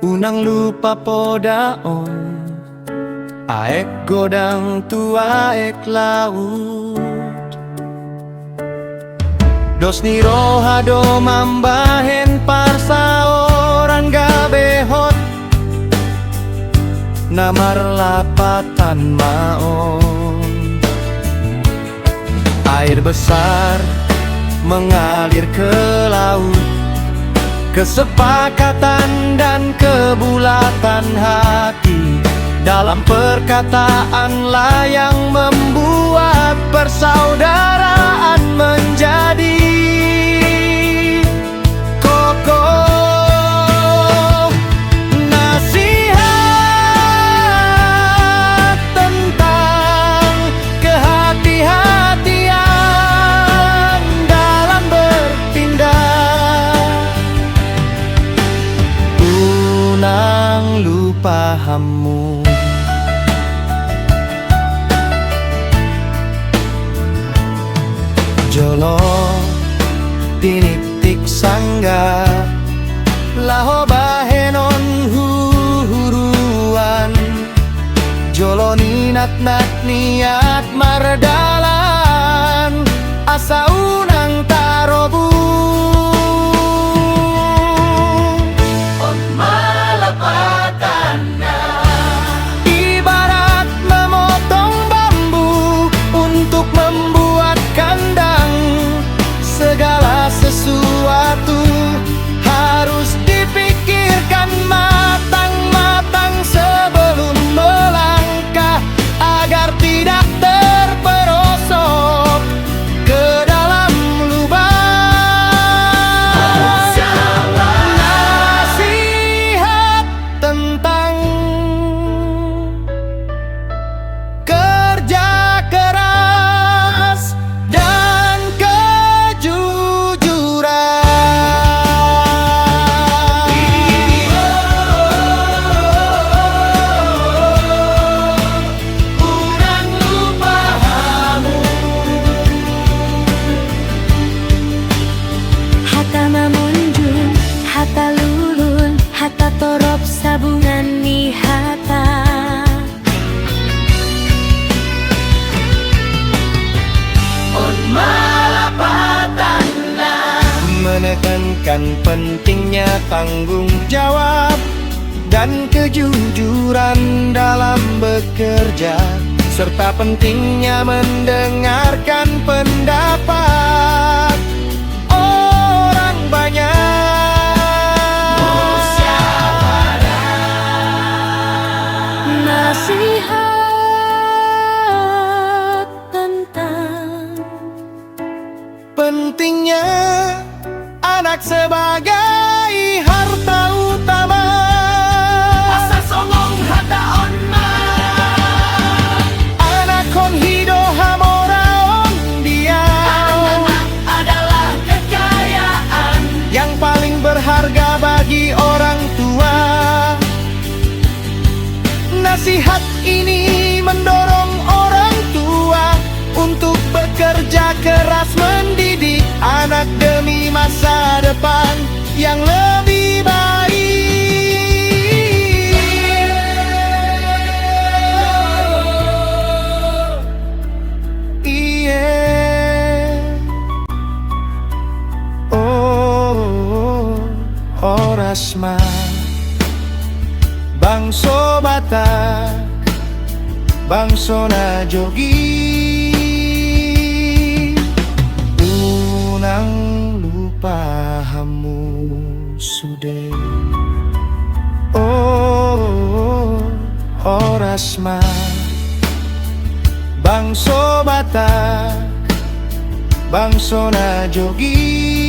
Unang lupa podaon aek godang tua ek laut. Dos ni roha do mambahen parsa orang gabehot namar lapatan maon. Air besar mengalir ke laut, kesepakatan dan kebulatan hati dalam perkataan lah yang membuat persaudaraan menjadi kokoh. Nasihat tentang kehati-hatian dalam bertindak, unang lupa hamu. Jolo tiniptik sangga laho bahenon huruan. Jolo ninat-nat niat mardalan asa unang tarobu. On malapatanna ibarat memotong bambu untuk membuat kandang. Segala sesuatu harus dipikirkan matang-matang sebelum melangkah, agar tidak terperosok ke dalam lubang. Nasihat tentang kerja keras dan sabungan ni hata on malapatanna menekankan pentingnya tanggung jawab dan kejujuran dalam bekerja, serta pentingnya mendengarkan pendapat orang banyak. nasihat tentang pentingnya anak sebagai harta utama. asa songong hata on Anak kon hido hamora on dia. anak adalah kekayaan yang paling berharga bagi orang tua. Nasihat ini mendorong orang tua untuk bekerja keras mendidik anak demi masa depan yang lebih baik. Orasma bangso batak bangso na jogi unang lupa hamu sude. Orasma bangso batak bangso na jogi